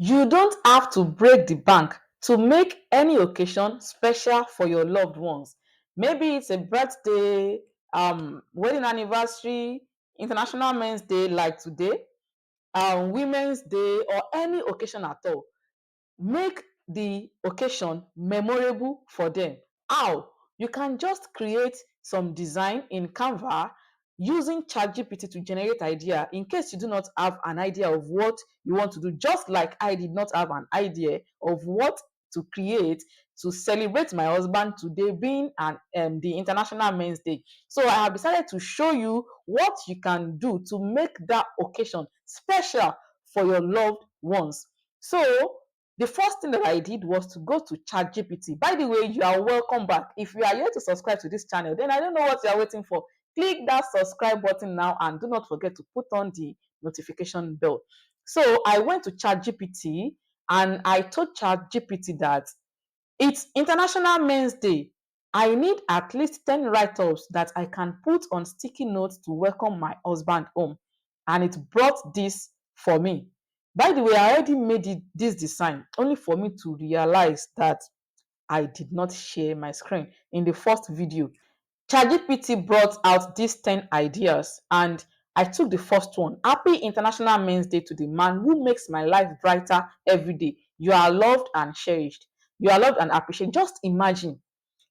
You don't have to break the bank to make any occasion special for your loved ones. Maybe it's a birthday, wedding anniversary, International Men's Day like today, Women's Day, or any occasion at all. Make the occasion memorable for them. How? You can just create some design in Canva using ChatGPT to generate idea in case you do not have an idea of what you want to do, just like I did not have an idea of what to create to celebrate my husband today being the International Men's Day. So I have decided to show you what you can do to make that occasion special for your loved ones. So the first thing that I did was to go to ChatGPT. By the way, you are welcome back. If you are here to subscribe to this channel, then I don't know what you are waiting for. Click that subscribe button now and do not forget to put on the notification bell. So I went to ChatGPT and I told ChatGPT that it's International Men's Day. I need at least 10 write-ups that I can put on sticky notes to welcome my husband home. And it brought this for me. By the way, I already made this design only for me to realize that I did not share my screen in the first video. ChatGPT brought out these 10 ideas and I took the first one. Happy International Men's Day to the man who makes my life brighter every day. You are loved and cherished. You are loved and appreciated. Just imagine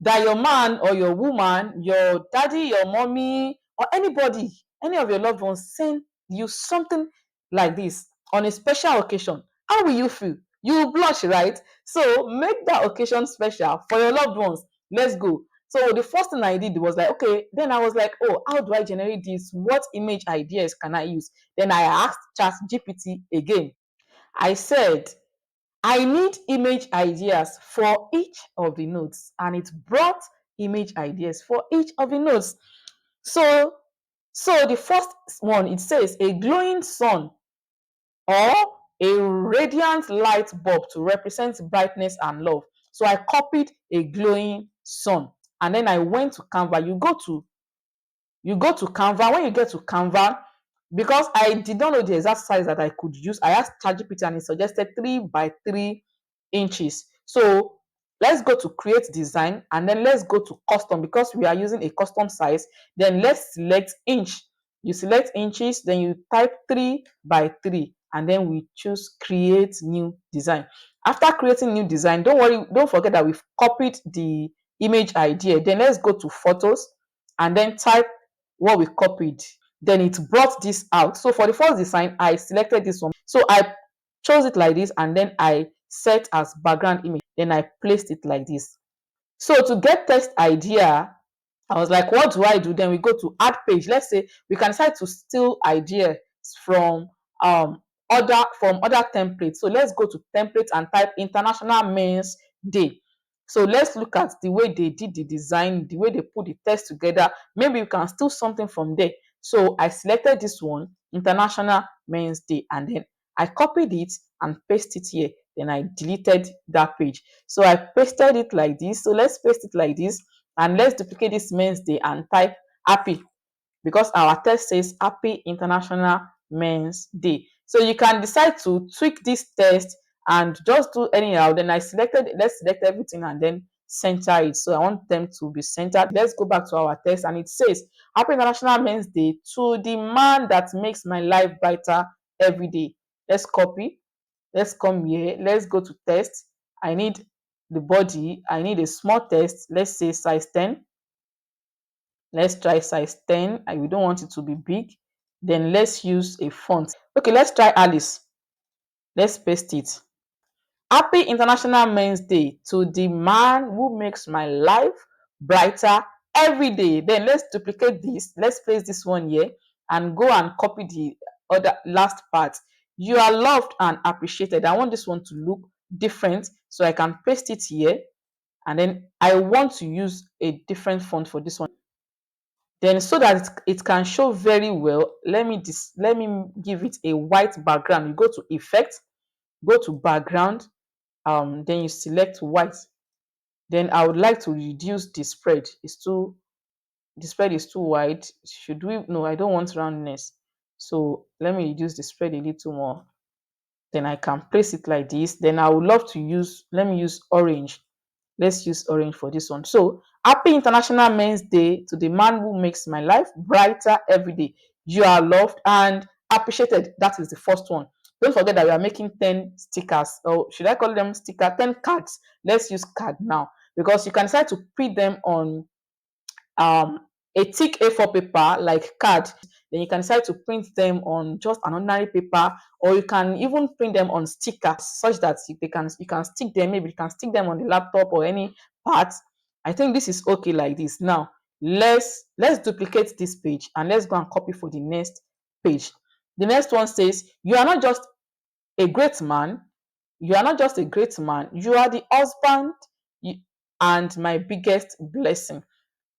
that your man or your woman, your daddy, your mommy, or anybody, any of your loved ones send you something like this on a special occasion. How will you feel? You will blush, right? So make that occasion special for your loved ones. Let's go. So the first thing I did was like, okay, then I was like, oh, how do I generate this? What image ideas can I use? Then I asked ChatGPT again. I said, I need image ideas for each of the notes, and it brought image ideas for each of the notes. So, so the first one it says a glowing sun or a radiant light bulb to represent brightness and love. So I copied a glowing sun, and then I went to Canva. You go to Canva. When you get to Canva, because I did not know the exact size that I could use, I asked ChatGPT and it suggested 3 by 3 inches. So let's go to create design and then let's go to custom because we are using a custom size. Then let's select inch. You select inches, then you type 3 by 3 and then we choose create new design. After creating new design, don't worry, don't forget that we've copied the image idea. Then let's go to photos and then type what we copied. Then it brought this out. So for the first design, I selected this one. So I chose it like this and then I set as background image. Then I placed it like this. So to get text idea, I was like, what do I do? Then we go to add page. Let's say we can decide to steal ideas from other templates. So let's go to template and type International Men's Day. So let's look at the way they did the design, the way they put the text together. Maybe you can steal something from there. So I selected this one, International Men's Day, and then I copied it and pasted it here. Then I deleted that page. So I pasted it like this. So let's paste it like this and let's duplicate this Men's Day and type happy because our text says Happy International Men's Day. So you can decide to tweak this text and just do anyhow. Then let's select everything and then center it. So I want them to be centered. Let's go back to our text and it says Happy International Men's Day to the man that makes my life brighter every day. Let's copy. Let's come here. Let's go to text. I need the body. I need a small text. Let's say size 10. Let's try size 10. We don't want it to be big. Then let's use a font. Okay, let's try Alice. Let's paste it. Happy International Men's Day to the man who makes my life brighter every day. Then let's duplicate this. Let's place this one here and go and copy the other last part. You are loved and appreciated. I want this one to look different, so I can paste it here. And then I want to use a different font for this one. Then so that it can show very well, let me give it a white background. You go to effect, go to background, then you select white. Then I would like to reduce the spread. The spread is too wide. Should we? No, I don't want roundness. So let me reduce the spread a little more. Then I can place it like this. Then I would love to use, let me use orange. Let's use orange for this one. So happy International Men's Day to the man who makes my life brighter every day. You are loved and appreciated. That is the first one. Don't forget that we are making 10 stickers, or should I call them sticker, 10 cards. Let's use card now, because you can decide to print them on um a thick A4 paper like card. Then you can decide to print them on just an ordinary paper, or you can even print them on stickers such that you can stick them, maybe you can stick them on the laptop or any part. I think this is okay like this. Now let's duplicate this page and let's go and copy for the next page. The next one says, you are not just a great man, you are not just a great man, you are the husband and my biggest blessing.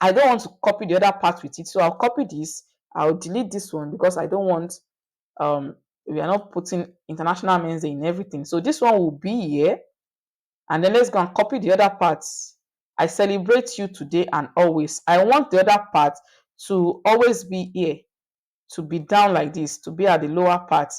I don't want to copy the other part with it. So I'll copy this. I'll delete this one because I don't want, we are not putting International Men's Day in everything. So this one will be here. And then let's go and copy the other parts. I celebrate you today and always. I want the other part to always be here, to be down like this, to be at the lower part.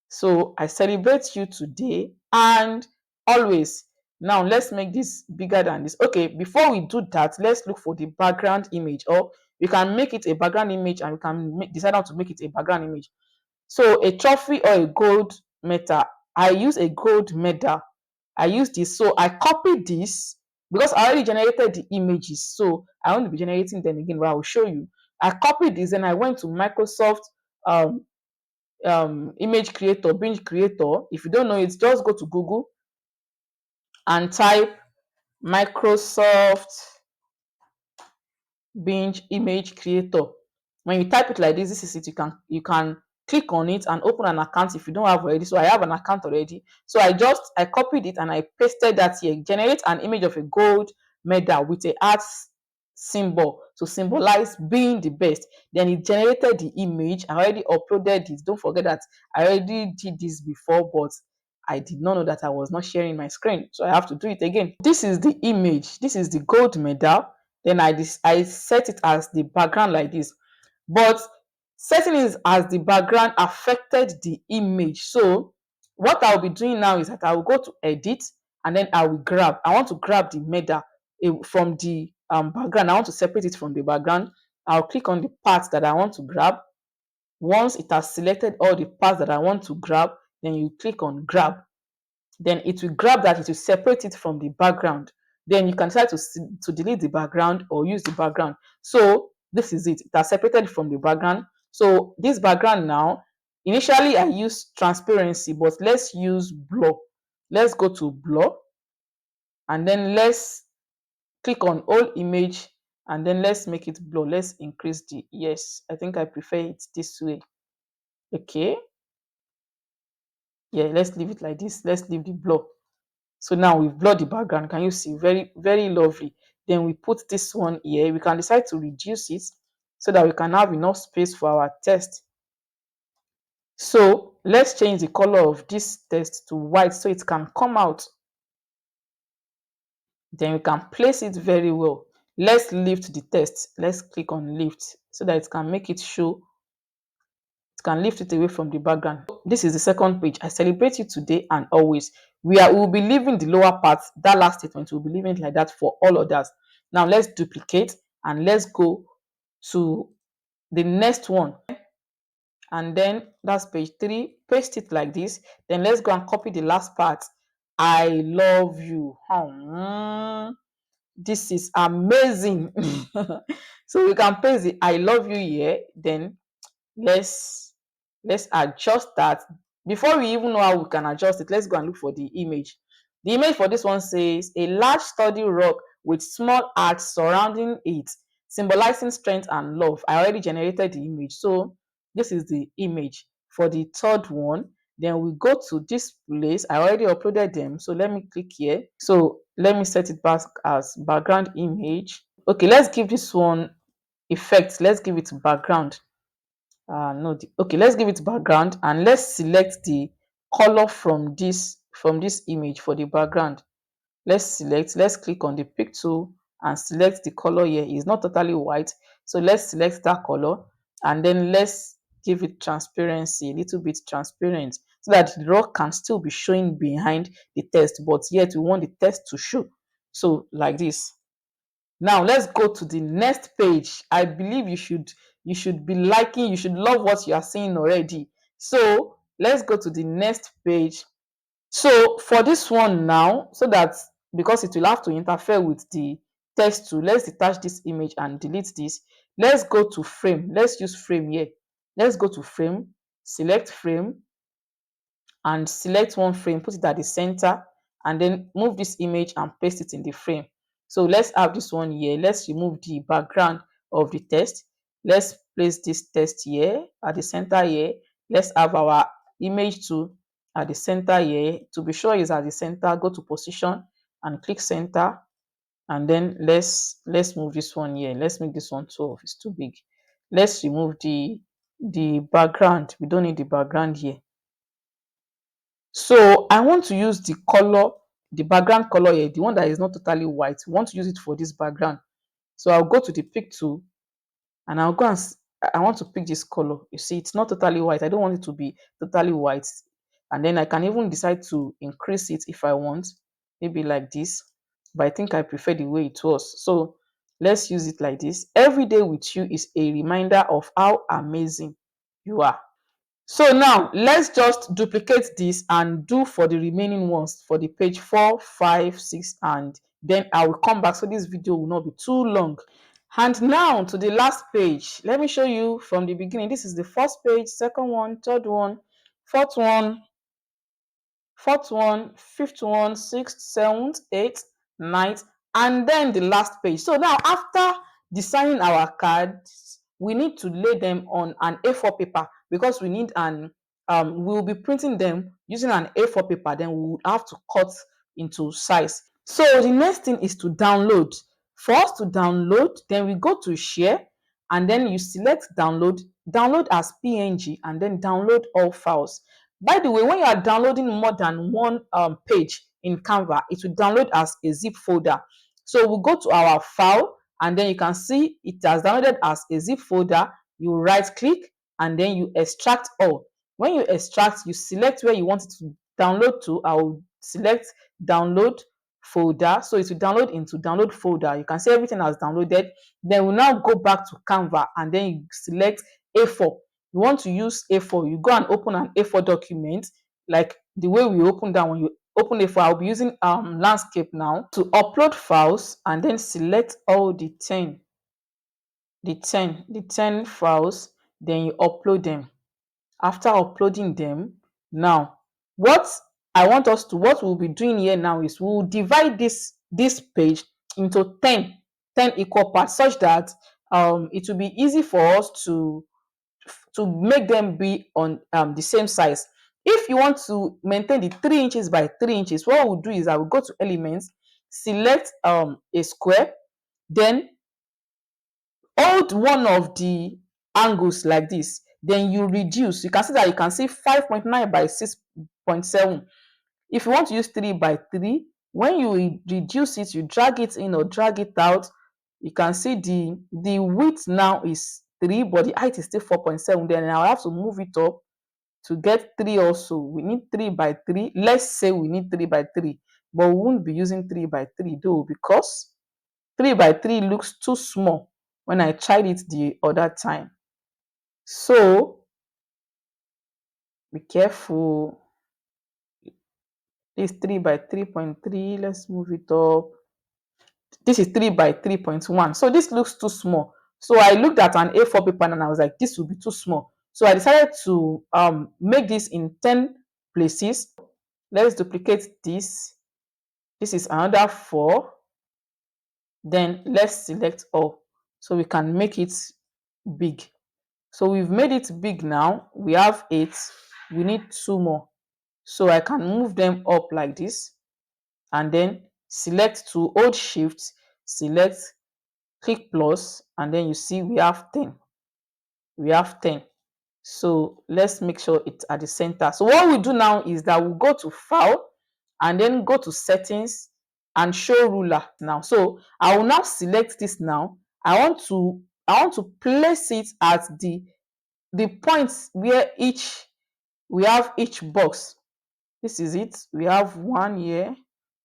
So I celebrate you today and always. Now let's make this bigger than this. Okay, before we do that, let's look for the background image, or we can make it a background image and we can decide how to make it a background image. So a trophy or a gold medal. I use a gold medal. I use this. So I copied this because I already generated the images. So I won't be generating them again, but I will show you. I copied this and I went to Microsoft um, image creator, binge creator. If you don't know it, just go to Google and type Microsoft binge image creator. When you type it like this is it. You can click on it and open an account if you don't have already. So I have an account already. So I copied it and I pasted that here. Generate an image of a gold medal with a heart symbol to symbolize being the best. Then it generated the image. I already uploaded it. Don't forget that I already did this before, but I did not know that I was not sharing my screen. So I have to do it again. This is the image. This is the gold medal. Then I set it as the background like this. But setting it as the background affected the image. So what I'll be doing now is that I will go to edit and then I will grab. I want to grab the medal from the background. I want to separate it from the background. I'll click on the parts that I want to grab. Once it has selected all the parts that I want to grab, then you click on grab. Then it will grab that, it will separate it from the background. Then you can decide to delete the background or use the background. So this is it. It has separated from the background. So this background now, initially I used transparency, but let's use blur. Let's go to blur and then let's click on all image and then let's make it blur. Let's increase the, yes, I think I prefer it this way. Okay. Yeah, let's leave it like this. Let's leave the blur. So now we've blurred the background. Can you see? Very, very lovely. Then we put this one here. We can decide to reduce it so that we can have enough space for our text. So let's change the color of this text to white so it can come out. Then we can place it very well. Let's lift the text. Let's click on lift so that it can make it show. It can lift it away from the background. This is the second page. I celebrate you today and always. We will be leaving the lower part. That last statement, we'll be leaving it like that for all others. Now let's duplicate and let's go to the next one. And then that's page 3. Paste it like this. Then let's go and copy the last part. I love you. This is amazing. So we can paste the I love you here. Then let's adjust that. Before we even know how we can adjust it, let's go and look for the image. The image for this one says a large sturdy rock with small arcs surrounding it, symbolizing strength and love. I already generated the image, so this is the image. For the third one, then we go to this place. I already uploaded them, so let me click here. So let me set it back as background image. Okay, let's give this one effect. Let's give it background. No, okay, let's give it background and let's select the color from this image for the background. Let's click on the pick tool and select the color here. It's not totally white, so let's select that color and then let's give it transparency, a little bit transparent, so that the rock can still be showing behind the text, but yet we want the text to show. So like this. Now let's go to the next page. I believe you should be liking, you should love what you are seeing already. So let's go to the next page. So for this one now, so that because it will have to interfere with the text too, let's detach this image and delete this. Let's go to frame. Let's use frame here. Let's go to frame, select frame, and select one frame, put it at the center, and then move this image and paste it in the frame. So let's have this one here. Let's remove the background of the text. Let's place this text here at the center here. Let's have our image too at the center here. To be sure it's at the center, go to position and click center. And then let's move this one here. Let's make this one 12. It's too big. Let's remove the background. We don't need the background here. So I want to use the color, the background color here, the one that is not totally white. We want to use it for this background. So I'll go to the pick tool and I'll go and I want to pick this color. You see, it's not totally white. I don't want it to be totally white. And then I can even decide to increase it if I want, maybe like this. But I think I prefer the way it was. So let's use it like this. Every day with you is a reminder of how amazing you are. So now let's just duplicate this and do for the remaining ones for the page 4, 5, 6, and then I will come back so this video will not be too long. And now to the last page. Let me show you from the beginning. This is the first page, second one, third one, fourth one, fifth one, sixth, seventh, eighth, ninth, and then the last page. So now after designing our cards, we need to lay them on an A4 paper because we need an we'll be printing them using an A4 paper. Then we will have to cut into size. So the next thing is to download. For us to download, then we go to share and then you select download as PNG, and then download all files. By the way, when you are downloading more than one page in Canva, it will download as a zip folder. So we'll go to our file and then you can see it has downloaded as a zip folder. You right click and then you extract all. When you extract, you select where you want it to download to. I will select download folder. So it will download into download folder. You can see everything has downloaded. Then we'll now go back to Canva and then you select A4. You want to use A4, you go and open an A4 document like the way we open that when you open A4. I'll be using landscape now to upload files and then select all the 10 files, then you upload them. After uploading them, now what what we'll be doing here now is we'll divide this page into 10 equal parts such that it will be easy for us to make them be on the same size. If you want to maintain the 3 inches by 3 inches, what we'll do is I will go to elements, select a square, then hold one of the angles like this, then you reduce. You can see that you can see 5.9 by 6.7. If you want to use 3 by 3, when you reduce it, you drag it in or drag it out, you can see the width now is 3, but the height is still 4.7. Then I'll have to move it up to get 3 also. We need 3 by 3. Let's say we need 3 by 3, but we won't be using 3 by 3 though, because 3 by 3 looks too small when I tried it the other time. So be careful. This 3 by 3.3. Let's move it up. This is 3 by 3.1. So this looks too small. So I looked at an A4 paper and I was like, this will be too small. So I decided to make this in 10 places. Let's duplicate this. This is another 4. Then let's select all so we can make it big. So we've made it big now. We have 8. We need 2 more. So I can move them up like this and then select to hold shift, select, click plus, and then you see we have 10. We have 10. So let's make sure it's at the center. So what we do now is that we'll go to file and then go to settings and show ruler now. So I will now select this now. I want to place it at the the points where we have each box. This is it. We have 1 year,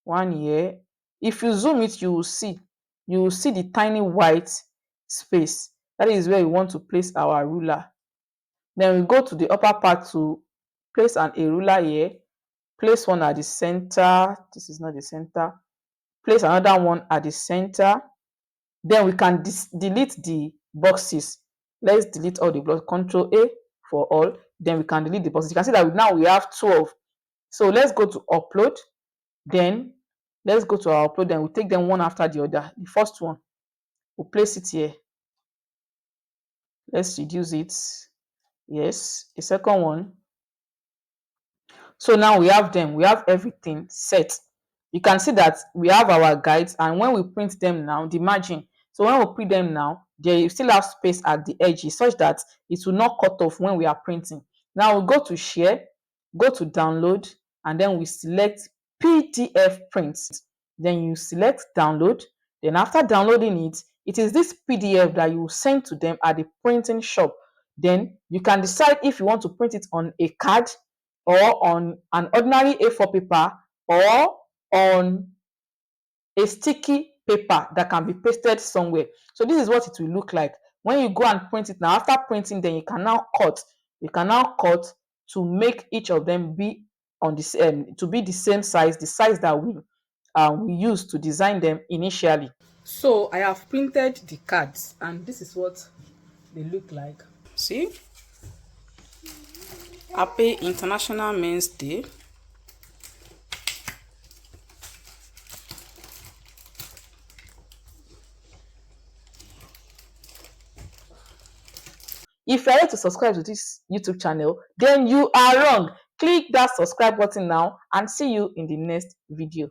1 year. If you zoom it, you will see the tiny white space. That is where we want to place our ruler. Then we go to the upper part to place a ruler here. Place one at the center. This is not the center. Place another one at the center. Then we can delete the boxes. Let's delete all the blocks. Control A for all. Then we can delete the boxes. You can see that now we have 12. So let's go to upload. Then let's go to our upload. Then we'll take them one after the other. The first one, we'll place it here. Let's reduce it. Yes. The second one. So now we have them. We have everything set. You can see that we have our guides, and when we print them now, the margin. So when we print them now, they still have space at the edges such that it will not cut off when we are printing. Now we go to share, go to download, and then we select PDF print. Then you select download. Then after downloading it, it is this PDF that you will send to them at the printing shop. Then you can decide if you want to print it on a card or on an ordinary A4 paper or on a sticky paper that can be pasted somewhere. So this is what it will look like when you go and print it. Now after printing, then you can now cut to make each of them be on this to be the same size, the size that we used to design them initially. So I have printed the cards, and this is what they look like. See, Happy International Men's Day. If you're yet to subscribe to this YouTube channel, then you are wrong. Click that subscribe button now and see you in the next video.